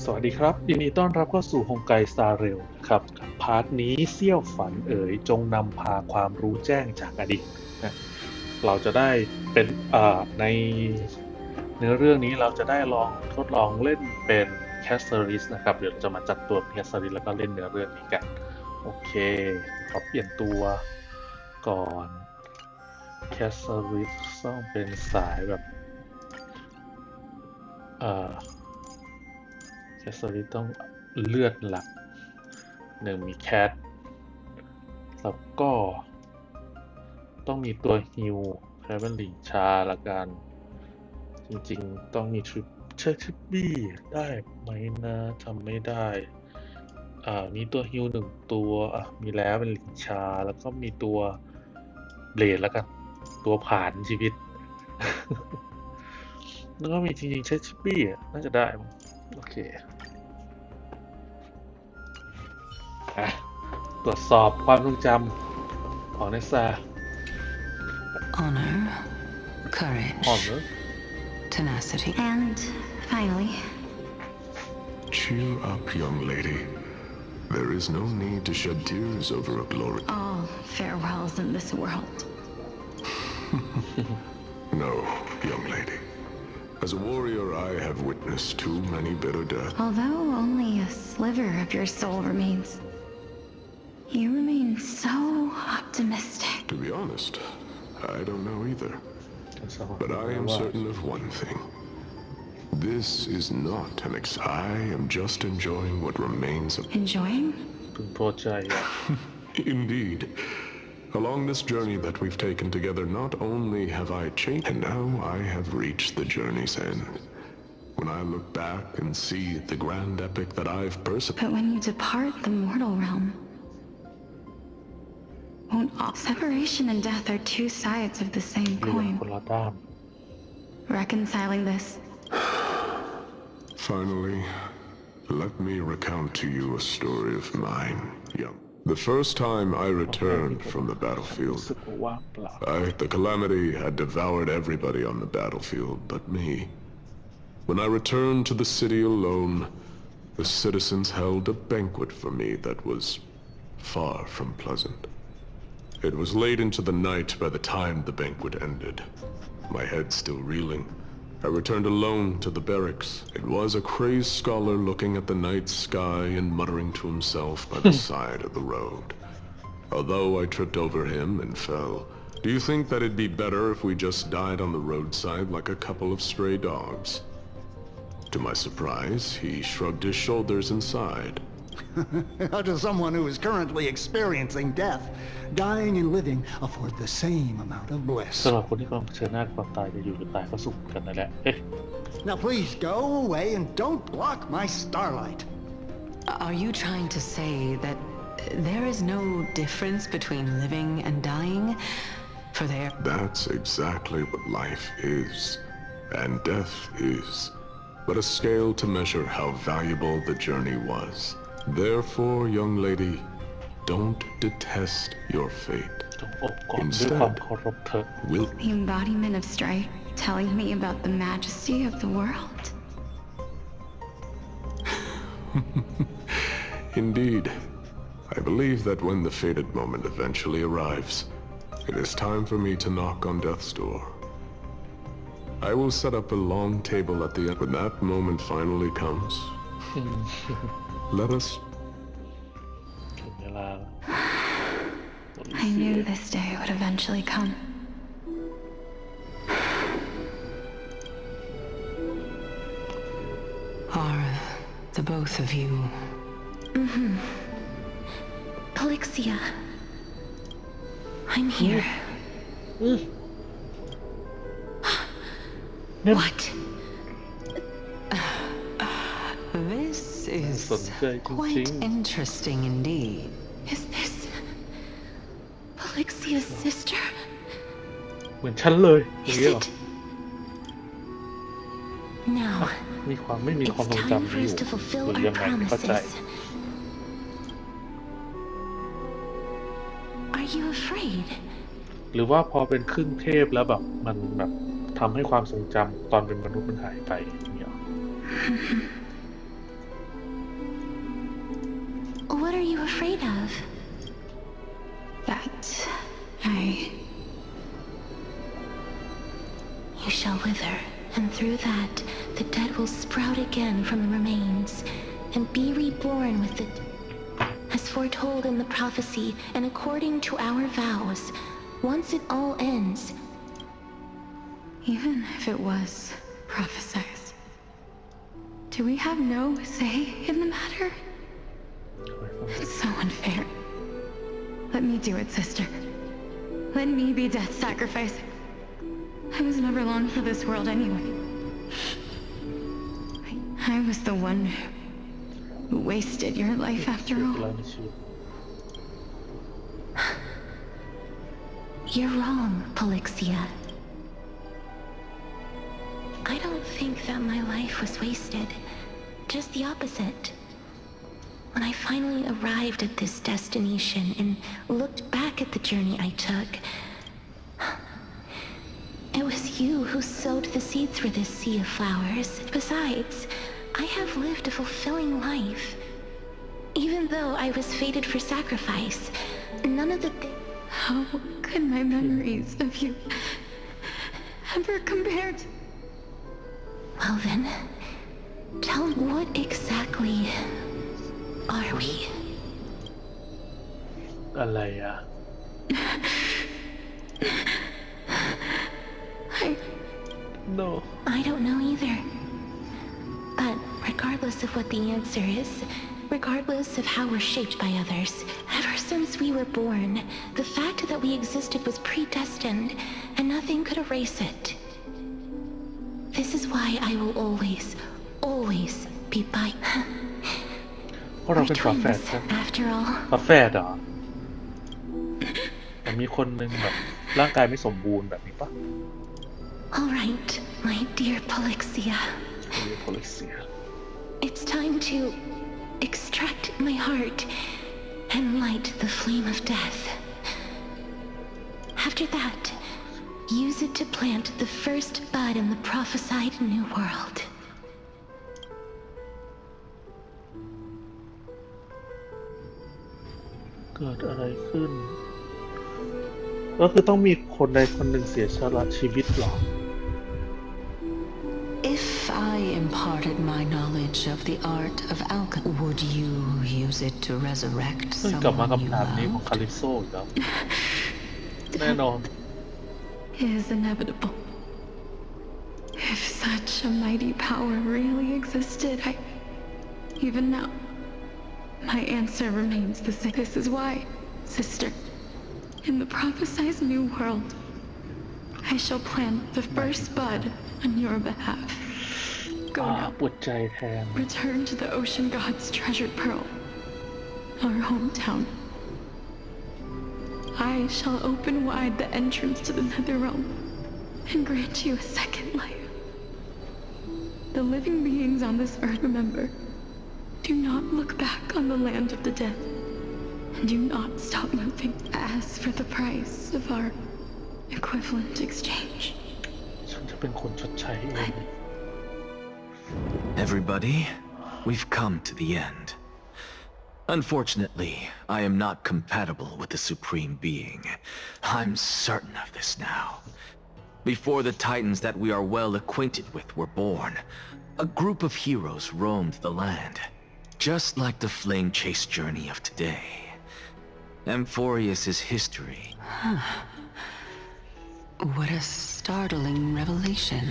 สวัสดีครับยินดีต้อนรับเข้าสู่ฮงไกสตาร์เรลนะครับกับพาร์ทนี้เซี่ยวฝันจงนำพาความรู้แจ้งจากอดีตนะเราจะได้เป็นในเนื้อเรื่องนี้เราจะได้ทดลองเล่นเป็นแคสเซอริสนะครับเดี๋ยวเราจะมาจัดตัวแคสเซอริสแล้วก็เล่นเนื้อเรื่องนี้กันโอเคขอเปลี่ยนตัวก่อนแคสเซอริสต้องเป็นสายแบบแคสเซอริสต้องเลือดหลักมีแคทแล้วก็ต้องมีตัวฮิวใช้เป็นหลิงชาละกันจริงๆต้องมีทริปบี้ได้ไหมนะจำไม่ได้มีตัวฮิวตัวมีแล้วเป็นหลิงชาแล้วก็มีตัวเบลดแล้วกันตัวผ่านชีวิต แล้วก็มีจริงๆใช้ทริปบี้น่าจะได้โอเคตรวจสอบความทรงจำของเนซ่า Honor, courage, Honor, tenacity, and finally, cheer up, young lady. There is no need to shed tears over a glory. all farewells in this world. No, young lady. As a warrior, I have witnessed too many bitter deaths. Although only a sliver of your soul remains, you remain so optimistic. To be honest, I don't know either. But I am certain of one thing. This is not an I am just enjoying what remains of... Enjoying? Indeed. Along this journey that we've taken together, not only have I changed, and now I have reached the journey's end. When I look back and see the grand epic that I've persevered... But when you depart the mortal realm, won't all separation and death are two sides of the same coin. Reconciling this. Finally, let me recount to you a story of mine, young. The first time I returned from the battlefield, the calamity had devoured everybody on the battlefield but me. When I returned to the city alone, the citizens held a banquet for me that was far from pleasant. It was late into the night by the time the banquet ended. My head still reeling, I returned alone to the barracks. It was a crazed scholar looking at the night sky and muttering to himself by the side of the road. Although I tripped over him and fell, do you think that it'd be better if we just died on the roadside like a couple of stray dogs? To my surprise, he shrugged his shoulders and sighed. How does someone who is currently experiencing death, dying and living, afford the same amount of bliss? สำหรับคนที่กำลังเผชิญหน้าความตายจะอยู่หรือตายก็สุขกันนั่นแหละ Now please go away and don't block my starlight. Are you trying to say that there is no difference between living and dying? For there... That's exactly what life is, and death is, but a scale to measure how valuable the journey was. Therefore, young lady, don't detest your fate. Instead, will... The embodiment of strife, telling me about the majesty of the world. Indeed. I believe that when the fated moment eventually arrives, it is time for me to knock on death's door. I will set up a long table at the end. When that moment finally comes, let us... I knew this day would eventually come. Are the both of you... Polixia. I'm here. What? This is quite interesting indeed. Is this Polixia's sister? เหมือนฉันเลยอย่าง Is เงี้ยเหรอ it? Now, ไม่มีความ it's ทรง time จำ for นี้อ us ยู่ to fulfill หรือ our ยังไงไม่เข้าใจ promises. Are you afraid? หรือว่าพอเป็นครึ่งเทพแล้วแบบมันแบบทำให้ความทรงจำตอนเป็นมนุษย์มันหายไปอย่างเงี้ย wither, and through that, the dead will sprout again from the remains, and be reborn with it. As foretold in the prophecy, and according to our vows, once it all ends. Even if it was prophesied, do we have no say in the matter? It's so unfair. Let me do it, sister. Let me be death's sacrifice. I was never long for this world anyway. I was the one who wasted your life after all. You're wrong, Polixia. I don't think that my life was wasted. Just the opposite. When I finally arrived at this destination and looked back at the journey I took, it was you who sowed the seeds for this sea of flowers. Besides, I have lived a fulfilling life. Even though I was fated for sacrifice, none of the How could my memories of you ever compare to... Well then, tell me, what exactly are we? อะไรอ่ะ No. I don't know either. But regardless of what the answer is, regardless of how we're shaped by others, ever since we were born, the fact that we existed was predestined, and nothing could erase it. This is why I will always be by... เพราะเราเป็นฝาแฝด Twins, ใช่ไหม after all. ฝาแฝดเหรอแต่มีคนหนึ่งแบบร่างกายไม่สมบูรณ์แบบนี้ปะ All right, my dear Polixia. Polixia. It's time to extract my heart and light the flame of death. After that, use it to plant the first bud in the prophesied new world. เกิดอะไรขึ้นก็คือต้องมีคนใดคนหนึ่งเสียสละชีวิตเหรอ If I imparted my knowledge of the art of alchemy, would you use it to resurrect เฮ้ยกลับมา someone you คำถามนี้ของ loved? คาลิปโซอีกแล้ว แน่นอน Is inevitable. If such a mighty power really existed, even now, my answer remains the same. This is why, sister, in the prophesied new world, I shall plant the first bud on your behalf. Go now. ปวดใจแทน Return to the ocean god's treasured pearl, our hometown. I shall open wide the entrance to the nether realm and grant you a second life. The living beings on this earth, remember, do not look back on the land of the dead, and do not stop moving. As for the price of our equivalent exchange, ฉันจะเป็นคนชดใช้เอง Everybody, we've come to the end. Unfortunately, I am not compatible with the Supreme Being. I'm certain of this now. Before the Titans that we are well acquainted with were born, a group of heroes roamed the land, just like the flame chase journey of today. Amphorius' history. what a startling revelation.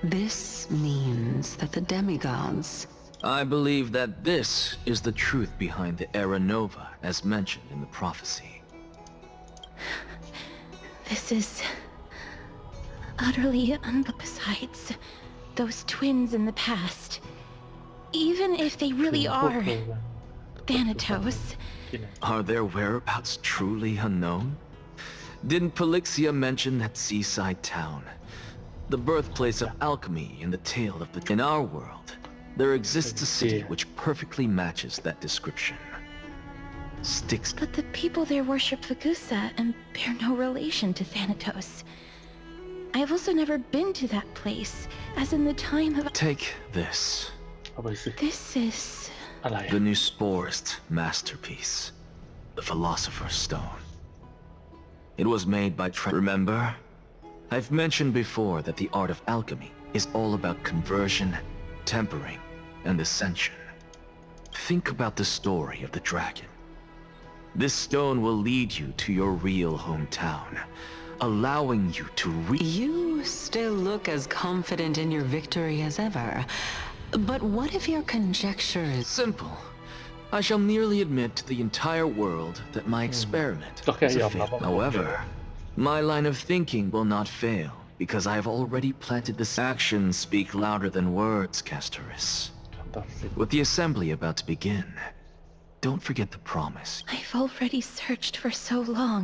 This means that the demigods... I believe that this is the truth behind the Era Nova as mentioned in the prophecy. This is utterly besides those twins in the past. Even if they really พวก are เธอกัน Thanatos, ที่ไหน Are their whereabouts truly unknown? Didn't Polixia mention that seaside town? The birthplace of alchemy in the tale of the... In our world, there exists a city which perfectly matches that description. Styx. but the people there worship Vagusa and bear no relation to Thanatos. I have also never been to that place, as in the time of... Take this. เอาไปสิ This is... อะไร The Nusporist masterpiece. The Philosopher's Stone. It was made by... Remember? I've mentioned before that the art of alchemy is all about conversion, tempering, and ascension. Think about the story of the dragon. This stone will lead you to your real hometown, allowing you to You still look as confident in your victory as ever. But what if your conjecture is... Simple. I shall merely admit to the entire world that my experiment ก็แค่ is ยอ a มรับ fail. ว่า However, my line of thinking will not fail because I have already planted this. Actions speak louder than words, Castoris. คำตัดสิน With the assembly about to begin, don't forget the promise. I've already searched for so long.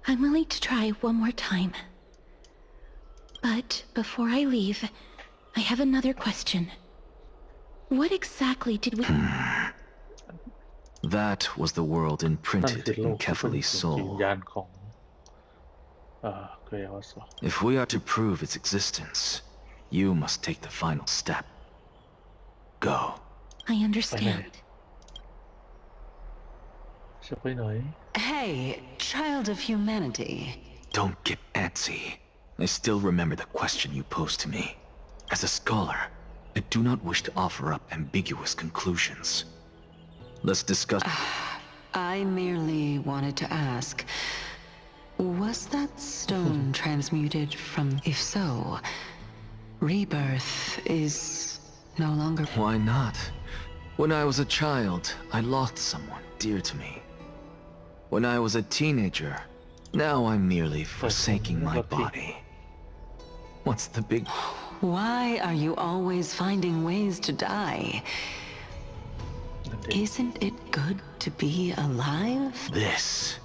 I'm willing to try one more time. But before I leave, I have another question. What exactly did we... That was the world นั่น imprinted คือโล in กที่เป็น Kefali's จิต soul. วิญญาณของเกรอส If we are to prove its existence, you must take the final step. Go. I understand. จะไปไหน Hey, child of humanity. Don't get antsy. I still remember the question you posed to me. As a scholar, I do not wish to offer up ambiguous conclusions. Let's discuss... I merely wanted to ask, was that stone transmuted from... If so, rebirth is no longer... Why not? When I was a child, I lost someone dear to me. When I was a teenager, now I'm merely forsaking my body. What's the big... Why are you always finding ways to die? Isn't it good to be alive? This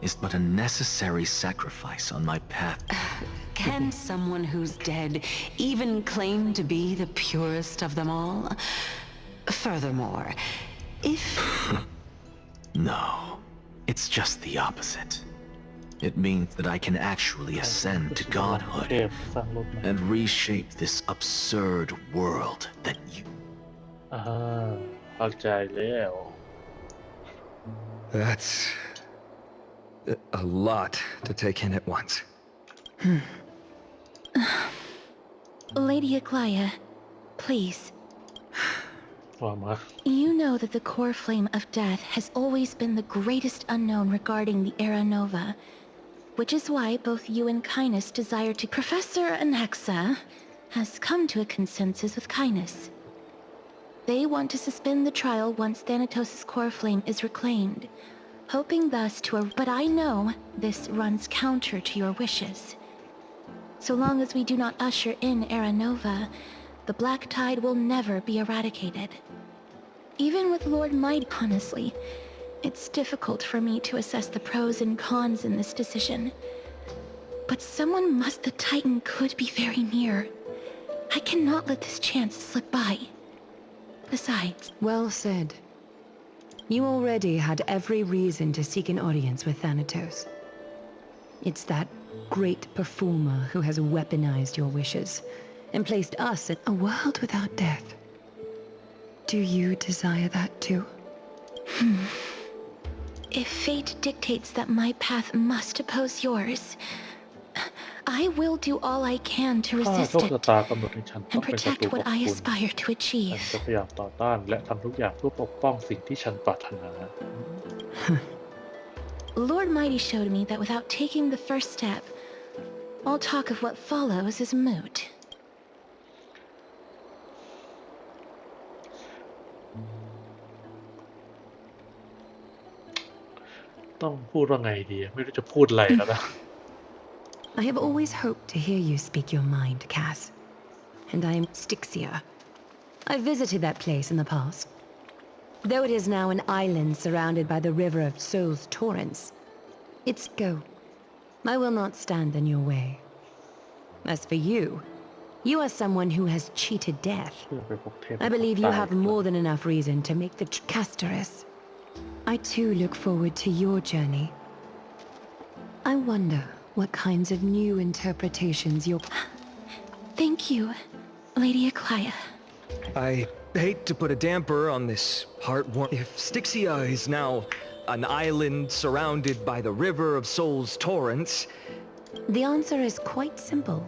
is but a necessary sacrifice on my path. Can someone who's dead even claim to be the purest of them all? Furthermore, if... No, it's just the opposite. It means that I can actually ascend to เท godhood พสร้างโลกใหม่ and reshape this absurd world that you... เข้าใจแล้ว That's a lot to take in at once. Lady Aglaya, please. ว่ามา You know that the core flame of death has always been the greatest unknown regarding the Era Nova, which is why both you and Kindness desire to... Professor Anaxa has come to a consensus with Kindness. They want to suspend the trial once Thanatos' core flame is reclaimed, hoping thus to... But I know this runs counter to your wishes. So long as we do not usher in Era Nova, the Black Tide will never be eradicated. Even with Lord Might, honestly, it's difficult for me to assess the pros and cons in this decision. But someone must... The Titan could be very near. I cannot let this chance slip by. Besides... Well said. You already had every reason to seek an audience with Thanatos. It's that great performer who has weaponized your wishes and placed us in a world without death. Do you desire that too? If fate dictates that my path must oppose yours, I will do all I can to ถ้า resist โชคชะ it ตากำหนดให้ฉันต้อ and งเป็นศัตรู protect กับ what I คุณ aspire to ฉัน achieve. จะพยายามต่อต้านและทำทุกอย่างเพื่อปกป้องสิ่งที่ฉันปรารถนา Lord Mighty showed me that without taking the first step, all talk of what follows is moot. ต้องพูดว่าไงดีไม่รู้จะพูดอะไรแล้วนะ I have always hoped to hear you speak your mind, Cass. And I am Styxia. I visited that place in the past. Though it is now an island surrounded by the river of Soul's torrents, its go. I will not stand in your way. As for you, you are someone who has cheated death. เพื่อไปพบเทพ I believe you have more than enough reason to make the Castoris. I too look forward to your journey. I wonder what kinds of new interpretations you'll... Thank you, Lady Aglaya. I hate to put a damper on this heartwarming... If Styxia is now an island surrounded by the river of Soul's torrents? The answer is quite simple.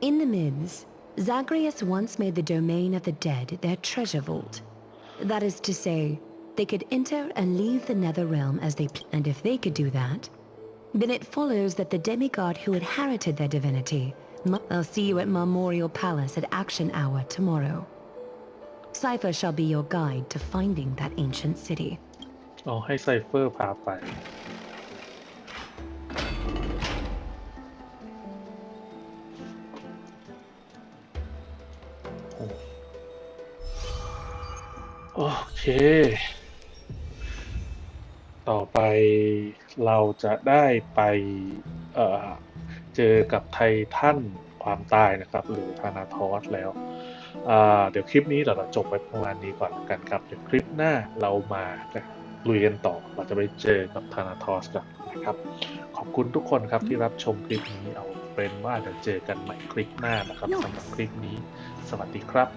In the Mids, Zagreus once made the domain of the dead their treasure vault. That is to say, they could enter and leave the Nether Realm as they and if they could do that, then it follows that the demigod who inherited their divinity. I'll see you at Memorial Palace at Action Hour tomorrow. Cypher shall be your guide to finding that ancient city. เอาให้ไซเฟอร์พาไปโอเคต่อไปเราจะได้ไปเจอกับไททันความตายนะครับหรือธานาทอสแล้วเดี๋ยวคลิปนี้เราจบไปประมาณนี้ก่อนกันครับเดี๋ยวคลิปหน้าเรามาลุยกันต่อเราจะไปเจอกับธานาทอสกันนะครับขอบคุณทุกคนครับที่รับชมคลิปนี้เอาเป็นว่าเดี๋ยวเจอกันใหม่คลิปหน้านะครับสำหรับคลิปนี้สวัสดีครับ